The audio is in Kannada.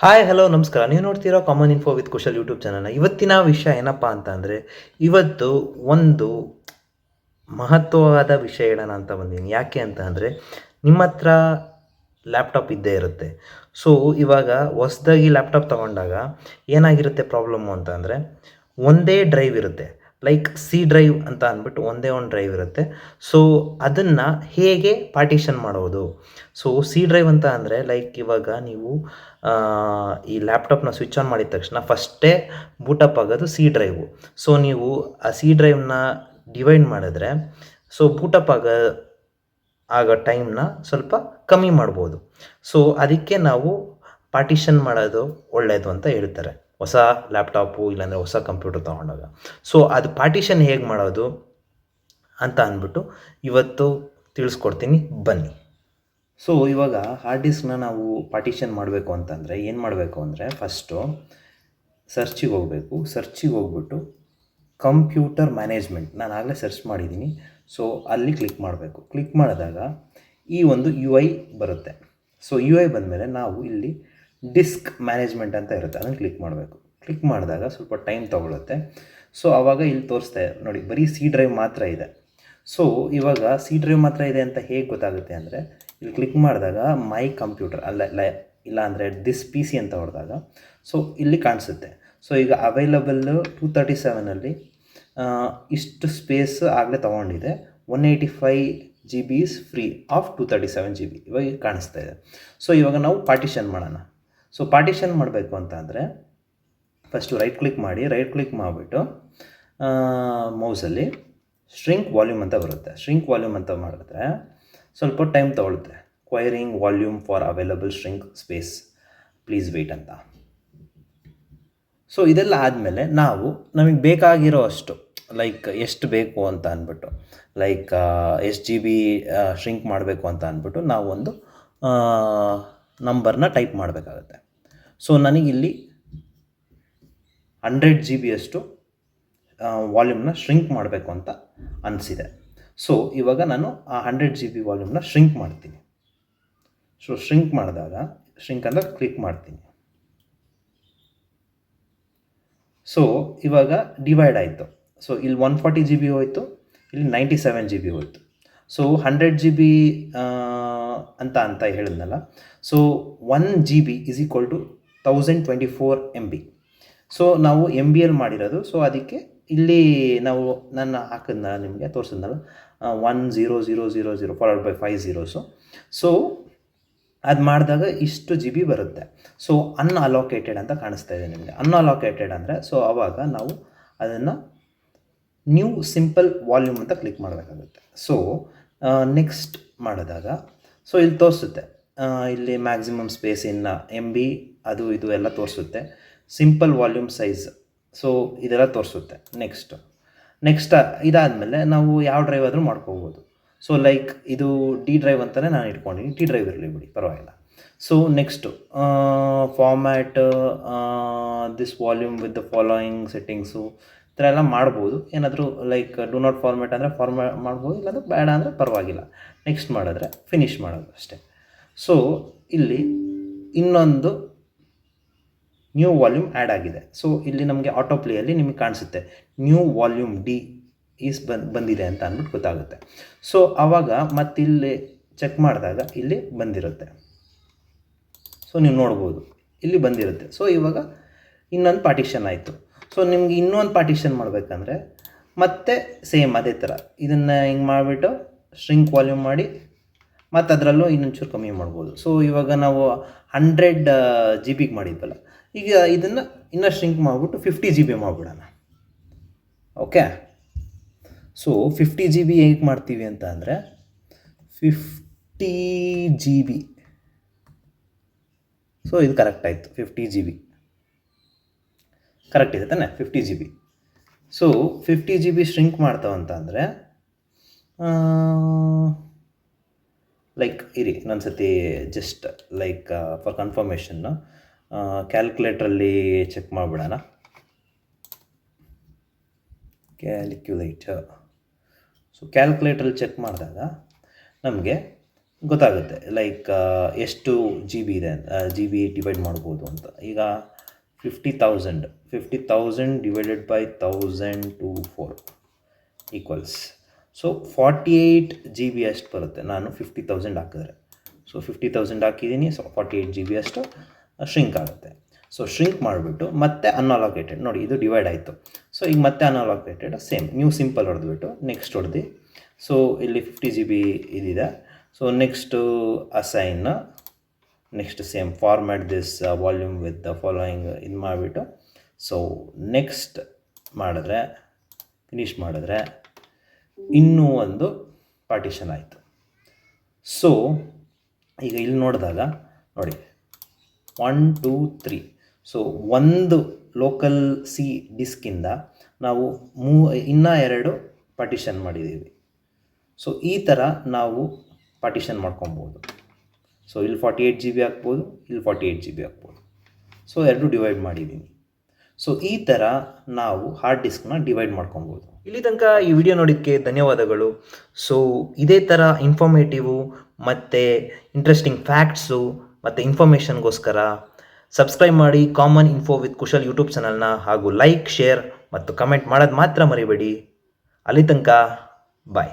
ಹಾಯ್ ಹಲೋ ನಮಸ್ಕಾರ. ನೀವು ನೋಡ್ತೀರಾ common info with Kushal YouTube ಚಾನಲ್ನ. ಇವತ್ತಿನ ವಿಷಯ ಏನಪ್ಪ ಅಂತ ಅಂದರೆ, ಇವತ್ತು ಒಂದು ಮಹತ್ವವಾದ ವಿಷಯ ಹೇಳೋಣ ಅಂತ ಬಂದೀನಿ. ಯಾಕೆ ಅಂತ ಅಂದರೆ, ನಿಮ್ಮ ಹತ್ರ ಲ್ಯಾಪ್ಟಾಪ್ ಇದ್ದೇ ಇರುತ್ತೆ. ಸೊ ಇವಾಗ ಹೊಸ್ದಾಗಿ ಲ್ಯಾಪ್ಟಾಪ್ ತೊಗೊಂಡಾಗ ಏನಾಗಿರುತ್ತೆ ಪ್ರಾಬ್ಲಮ್ಮು ಅಂತ ಅಂದರೆ, ಒಂದೇ ಡ್ರೈವ್ ಇರುತ್ತೆ. ಲೈಕ್ ಸಿ ಡ್ರೈವ್ ಅಂತ ಅಂದ್ಬಿಟ್ಟು ಒಂದೇ ಒಂದು ಡ್ರೈವ್ ಇರುತ್ತೆ. ಸೊ ಅದನ್ನು ಹೇಗೆ ಪಾರ್ಟಿಷನ್ ಮಾಡೋದು? ಸೊ ಸಿ ಡ್ರೈವ್ ಅಂತ ಅಂದರೆ ಲೈಕ್ ಇವಾಗ ನೀವು ಈ ಲ್ಯಾಪ್ಟಾಪ್ನ ಸ್ವಿಚ್ ಆನ್ ಮಾಡಿದ ತಕ್ಷಣ ಫಸ್ಟೇ ಬೂಟಪ್ ಆಗೋದು ಸಿ ಡ್ರೈವು. ಸೊ ನೀವು ಆ ಸಿ ಡ್ರೈವ್ನ ಡಿವೈಡ್ ಮಾಡಿದ್ರೆ ಸೊ ಬೂಟಪ್ ಆಗೋ ಟೈಮ್ನ ಸ್ವಲ್ಪ ಕಮ್ಮಿ ಮಾಡ್ಬೋದು. ಸೊ ಅದಕ್ಕೆ ನಾವು ಪಾರ್ಟಿಷನ್ ಮಾಡೋದು ಒಳ್ಳೆಯದು ಅಂತ ಹೇಳ್ತಾರೆ, ಹೊಸ ಲ್ಯಾಪ್ಟಾಪು ಇಲ್ಲಾಂದರೆ ಹೊಸ ಕಂಪ್ಯೂಟರ್ ತೊಗೊಂಡಾಗ. ಸೊ ಅದು ಪಾರ್ಟಿಷನ್ ಹೇಗೆ ಮಾಡೋದು ಅಂತ ಅಂದ್ಬಿಟ್ಟು ಇವತ್ತು ತಿಳಿಸ್ಕೊಡ್ತೀನಿ, ಬನ್ನಿ. ಸೊ ಇವಾಗ ಹಾರ್ಡ್ ಡಿಸ್ಕ್ನ ನಾವು ಪಾರ್ಟಿಷನ್ ಮಾಡಬೇಕು ಅಂತಂದರೆ ಏನು ಮಾಡಬೇಕು ಅಂದರೆ, ಫಸ್ಟು ಸರ್ಚಿಗೆ ಹೋಗಬೇಕು. ಸರ್ಚಿಗೆ ಹೋಗ್ಬಿಟ್ಟು ಕಂಪ್ಯೂಟರ್ ಮ್ಯಾನೇಜ್ಮೆಂಟ್, ನಾನು ಆಗಲೇ ಸರ್ಚ್ ಮಾಡಿದ್ದೀನಿ. ಸೊ ಅಲ್ಲಿ ಕ್ಲಿಕ್ ಮಾಡಬೇಕು. ಕ್ಲಿಕ್ ಮಾಡಿದಾಗ ಈ ಒಂದು ಯು ಐ ಬರುತ್ತೆ. ಸೊ ಯು ಐ ಬಂದಮೇಲೆ ನಾವು ಇಲ್ಲಿ ಡಿಸ್ಕ್ ಮ್ಯಾನೇಜ್ಮೆಂಟ್ ಅಂತ ಇರುತ್ತೆ, ಅದನ್ನು ಕ್ಲಿಕ್ ಮಾಡಬೇಕು. ಕ್ಲಿಕ್ ಮಾಡಿದಾಗ ಸ್ವಲ್ಪ ಟೈಮ್ ತೊಗೊಳುತ್ತೆ. ಸೊ ಆವಾಗ ಇಲ್ಲಿ ತೋರಿಸ್ತಾ ನೋಡಿ, ಬರೀ ಸಿ ಡ್ರೈವ್ ಮಾತ್ರ ಇದೆ. ಸೊ ಇವಾಗ ಸಿ ಡ್ರೈವ್ ಮಾತ್ರ ಇದೆ ಅಂತ ಹೇಗೆ ಗೊತ್ತಾಗುತ್ತೆ ಅಂದರೆ, ಇಲ್ಲಿ ಕ್ಲಿಕ್ ಮಾಡಿದಾಗ ಮೈ ಕಂಪ್ಯೂಟರ್ ಇಲ್ಲ ಅಂದರೆ ದಿಸ್ ಪಿ ಸಿ ಅಂತ ಹೊಡೆದಾಗ ಸೊ ಇಲ್ಲಿ ಕಾಣಿಸುತ್ತೆ. ಸೊ ಈಗ ಅವೈಲಬಲ್ಲು 237 ಇಷ್ಟು ಸ್ಪೇಸ್ ಆಗಲೇ ತೊಗೊಂಡಿದೆ. 185 GB is free of 237 GB ಇವಾಗ ಕಾಣಿಸ್ತಾ ಇದೆ. ಸೊ ಇವಾಗ ನಾವು ಪಾರ್ಟಿಷನ್ ಮಾಡೋಣ. ಸೊ ಪಾರ್ಟಿಷನ್ ಮಾಡಬೇಕು ಅಂತ ಅಂದರೆ ಫಸ್ಟು ರೈಟ್ ಕ್ಲಿಕ್ ಮಾಡಿಬಿಟ್ಟು ಮೌಸಲ್ಲಿ ಶ್ರಿಂಕ್ ವಾಲ್ಯೂಮ್ ಅಂತ ಬರುತ್ತೆ. ಶ್ರಿಂಕ್ ವಾಲ್ಯೂಮ್ ಅಂತ ಮಾಡಿದ್ರೆ ಸ್ವಲ್ಪ ಟೈಮ್ ತೊಗೊಳುತ್ತೆ. Querying volume for available shrink space, please wait ಅಂತ. ಸೊ ಇದೆಲ್ಲ ಆದಮೇಲೆ ನಮಗೆ ಬೇಕಾಗಿರೋ ಅಷ್ಟು, ಲೈಕ್ ಎಷ್ಟು ಬೇಕು ಅಂತ ಅಂದ್ಬಿಟ್ಟು, ಲೈಕ್ ಎಷ್ಟು ಜಿ ಬಿ ಶ್ರಿಂಕ್ ಮಾಡಬೇಕು ಅಂತ ಅಂದ್ಬಿಟ್ಟು ನಾವು ಒಂದು ನಂಬರ್ನ ಟೈಪ್ ಮಾಡಬೇಕಾಗತ್ತೆ. ಸೊ ನನಗಿಲ್ಲಿ 100 GB ಅಷ್ಟು ವಾಲ್ಯೂಮ್ನ ಶ್ರಿಂಕ್ ಮಾಡಬೇಕು ಅಂತ ಅನಿಸಿದೆ. ಸೊ ಇವಾಗ ನಾನು ಆ 100 GB ವಾಲ್ಯೂಮ್ನ ಶ್ರಿಂಕ್ ಮಾಡ್ತೀನಿ. ಸೊ ಶ್ರಿಂಕ್ ಮಾಡಿದಾಗ ಶ್ರಿಂಕ್ ಅಂದರೆ ಕ್ಲಿಕ್ ಮಾಡ್ತೀನಿ. ಸೊ ಇವಾಗ ಡಿವೈಡ್ ಆಯಿತು. ಸೊ ಇಲ್ಲಿ 140 GB ಹೋಯಿತು, ಇಲ್ಲಿ 97 GB ಹೋಯಿತು. ಸೊ 100 GB ಅಂತ ಹೇಳಿದ್ನಲ್ಲ. So 1 GB is equal to 1024 MB. So ನಾವು ಎಮ್ ಬಿ ಎಲ್ ಮಾಡಿರೋದು. ಸೊ ಅದಕ್ಕೆ ಇಲ್ಲಿ ನಾನು ಹಾಕಿದ್ನಲ್ಲ, ನಿಮಗೆ ತೋರಿಸಿದ್ನಲ್ಲ 10000 ಫಾಲೋಡ್ ಬೈ 5 zeros. ಸೊ ಅದು ಮಾಡಿದಾಗ ಇಷ್ಟು ಜಿ ಬಿ ಬರುತ್ತೆ. ಸೊ ಅನ್ಅಲೋಕೇಟೆಡ್ ಅಂತ ಕಾಣಿಸ್ತಾ ಇದೆ ನಿಮಗೆ. ಅನ್ಅಲೋಕೇಟೆಡ್ ಅಂದರೆ ಸೊ ಆವಾಗ ನಾವು ಅದನ್ನು ನ್ಯೂ ಸಿಂಪಲ್ ವಾಲ್ಯೂಮ್ ಅಂತ ಕ್ಲಿಕ್ ಮಾಡಬೇಕಾಗುತ್ತೆ. ಸೊ ನೆಕ್ಸ್ಟ್ ಮಾಡಿದಾಗ ಸೊ ಇಲ್ಲಿ ತೋರಿಸುತ್ತೆ, ಇಲ್ಲಿ ಮ್ಯಾಕ್ಸಿಮಮ್ ಸ್ಪೇಸ್ ಇನ್ನು ಎಮ್ ಬಿ ಅದು ಇದು ಎಲ್ಲ ತೋರಿಸುತ್ತೆ. ಸಿಂಪಲ್ ವಾಲ್ಯೂಮ್ ಸೈಜ್, ಸೊ ಇದೆಲ್ಲ ತೋರಿಸುತ್ತೆ. ನೆಕ್ಸ್ಟ್ ಇದಾದಮೇಲೆ ನಾವು ಯಾವ ಡ್ರೈವ್ ಆದರೂ ಮಾಡ್ಕೋಬೋದು. ಸೊ ಲೈಕ್ ಇದು ಡಿ ಡ್ರೈವ್ ಅಂತಲೇ ನಾನು ಇಟ್ಕೊಂಡಿದ್ದೀನಿ, ಡಿ ಡ್ರೈವ್ ಇರಲಿ ಬಿಡಿ, ಪರವಾಗಿಲ್ಲ. So next format this volume with the following settings ಈ ಥರ ಎಲ್ಲ ಮಾಡ್ಬೋದು. ಏನಾದರೂ ಲೈಕ್ ಡು ನಾಟ್ ಫಾರ್ಮ್ಯಾಟ್ ಅಂದರೆ ಫಾರ್ಮ್ಯಾಟ್ ಮಾಡ್ಬೋದು, ಇಲ್ಲಾಂದರೆ ಬೇಡ ಅಂದರೆ ಪರವಾಗಿಲ್ಲ. ನೆಕ್ಸ್ಟ್ ಮಾಡಿದ್ರೆ ಫಿನಿಷ್ ಮಾಡೋದು ಅಷ್ಟೇ. ಸೊ ಇಲ್ಲಿ ಇನ್ನೊಂದು ನ್ಯೂ ವಾಲ್ಯೂಮ್ ಆ್ಯಡ್ ಆಗಿದೆ. ಸೊ ಇಲ್ಲಿ ನಮಗೆ ಆಟೋ ಪ್ಲೇಯಲ್ಲಿ ನಿಮಗೆ ಕಾಣಿಸುತ್ತೆ ನ್ಯೂ ವಾಲ್ಯೂಮ್ ಡಿ ಈಸ್ ಬಂದಿದೆ ಅಂತ ಅಂದ್ಬಿಟ್ಟು ಗೊತ್ತಾಗುತ್ತೆ. ಸೊ ಆವಾಗ ಮತ್ತಿಲ್ಲಿ ಚೆಕ್ ಮಾಡಿದಾಗ ಇಲ್ಲಿ ಬಂದಿರುತ್ತೆ. ಸೊ ನೀವು ನೋಡ್ಬೋದು ಇಲ್ಲಿ ಬಂದಿರುತ್ತೆ. ಸೊ ಇವಾಗ ಇನ್ನೊಂದು ಪಾರ್ಟಿಷನ್ ಆಯಿತು. ಸೊ ನಿಮ್ಗೆ ಇನ್ನೊಂದು ಪಾರ್ಟಿಷನ್ ಮಾಡಬೇಕಂದ್ರೆ ಮತ್ತೆ ಸೇಮ್ ಅದೇ ಥರ ಇದನ್ನು ಹಿಂಗೆ ಮಾಡಿಬಿಟ್ಟು ಶ್ರಿಂಕ್ ವಾಲ್ಯೂಮ್ ಮಾಡಿ ಮತ್ತು ಅದರಲ್ಲೂ ಇನ್ನೊಂಚೂರು ಕಮ್ಮಿ ಮಾಡ್ಬೋದು. ಸೊ ಇವಾಗ ನಾವು 100 GB ಮಾಡಿದ್ವಲ್ಲ, ಈಗ ಇದನ್ನು ಇನ್ನೂ ಶ್ರಿಂಕ್ ಮಾಡಿಬಿಟ್ಟು 50 GB ಮಾಡಿಬಿಡೋಣ. ಓಕೆ. ಸೊ 50 GB ಹೇಗೆ ಮಾಡ್ತೀವಿ ಅಂತ ಅಂದರೆ 50 GB. ಸೊ ಇದು ಕರೆಕ್ಟ್ ಆಯಿತು, 50 GB ಕರೆಕ್ಟ್ ಇದೆ ತಾನೆ, 50 GB. ಸೊ 50 GB ಶ್ರಿಂಕ್ ಮಾಡ್ತಾವಂತ ಅಂದರೆ ಲೈಕ್ ಇರಿ ಇನ್ನೊಂದು ಸತಿ ಜಸ್ಟ್ ಲೈಕ್ ಫಾರ್ ಕನ್ಫರ್ಮೇಷನ್ನು ಕ್ಯಾಲ್ಕುಲೇಟ್ರಲ್ಲಿ ಚೆಕ್ ಮಾಡಿಬಿಡೋಣ. ಕ್ಯಾಲ್ಕ್ಯುಲೇಟರ್. ಸೊ ಕ್ಯಾಲ್ಕುಲೇಟ್ರಲ್ಲಿ ಚೆಕ್ ಮಾಡಿದಾಗ ನಮಗೆ ಗೊತ್ತಾಗುತ್ತೆ ಲೈಕ್ ಎಷ್ಟು ಜಿ ಬಿ ಇದೆ ಜಿ ಬಿ ಡಿವೈಡ್ ಮಾಡ್ಬೋದು ಅಂತ. ಈಗ 50,000 divided by 1024 equals so 48 G B ಅಷ್ಟು ಬರುತ್ತೆ. ನಾನು 50,000 ಹಾಕಿದ್ರೆ, ಸೊ 50,000 ಹಾಕಿದ್ದೀನಿ, ಸೊ 48 ಜಿ ಬಿ ಅಷ್ಟು ಶ್ರಿಂಕ್ ಆಗುತ್ತೆ. ಸೊ ಶ್ರಿಂಕ್ ಮಾಡಿಬಿಟ್ಟು ಮತ್ತೆ ಅನ್ಅಲೋಕೇಟೆಡ್ ನೋಡಿ, ಇದು ಡಿವೈಡ್ ಆಯಿತು. ಸೊ ಈಗ ಮತ್ತೆ ಅನ್ಅಲೋಕೇಟೆಡ್ ಸೇಮ್ ನೀವು ಸಿಂಪಲ್ ಹೊಡೆದ್ಬಿಟ್ಟು ನೆಕ್ಸ್ಟ್ ಹೊಡೆದು, ಸೊ ಇಲ್ಲಿ 50 ಜಿ ಬಿ ಇದಿದೆ. So next assign, next same format this volume with the following ಇದು ಮಾಡಿಬಿಟ್ಟು, ಸೊ ನೆಕ್ಸ್ಟ್ ಮಾಡಿದ್ರೆ ಫಿನಿಷ್ ಮಾಡಿದ್ರೆ ಇನ್ನೂ ಒಂದು ಪಾರ್ಟಿಷನ್ ಆಯಿತು. ಸೊ ಈಗ ಇಲ್ಲಿ ನೋಡಿದಾಗ ನೋಡಿ 1 2 3, ಸೊ ಒಂದು ಲೋಕಲ್ ಸಿ ಡಿಸ್ಕಿಂದ ನಾವು ಇನ್ನೂ 2 ಪಾರ್ಟಿಷನ್ ಮಾಡಿದ್ದೀವಿ. ಸೊ ಈ ಥರ ನಾವು ಪಾರ್ಟಿಷನ್ ಮಾಡ್ಕೊಬೋದು. ಸೊ ಇಲ್ಲಿ 48 ಜಿ ಬಿ ಹಾಕ್ಬೋದು, ಇಲ್ಲಿ 48 ಜಿ ಬಿ ಹಾಕ್ಬೋದು. ಸೊ 2 ಡಿವೈಡ್ ಮಾಡಿದ್ದೀನಿ. ಸೊ ಈ ಥರ ನಾವು ಹಾರ್ಡ್ ಡಿಸ್ಕ್ನ ಡಿವೈಡ್ ಮಾಡ್ಕೊಬೋದು. ಇಲ್ಲಿ ತನಕ ಈ ವಿಡಿಯೋ ನೋಡೋಕ್ಕೆ ಧನ್ಯವಾದಗಳು. ಸೊ ಇದೇ ಥರ ಇನ್ಫಾರ್ಮೇಟಿವು ಮತ್ತು ಇಂಟ್ರೆಸ್ಟಿಂಗ್ ಫ್ಯಾಕ್ಟ್ಸು ಮತ್ತು ಇನ್ಫಾರ್ಮೇಷನ್ಗೋಸ್ಕರ ಸಬ್ಸ್ಕ್ರೈಬ್ ಮಾಡಿ common info with Kushal YouTube ಚಾನಲ್ನ, ಹಾಗೂ ಲೈಕ್, ಶೇರ್ ಮತ್ತು ಕಮೆಂಟ್ ಮಾಡೋದು ಮಾತ್ರ ಮರಿಬೇಡಿ. ಅಲ್ಲಿ ತನಕ ಬಾಯ್.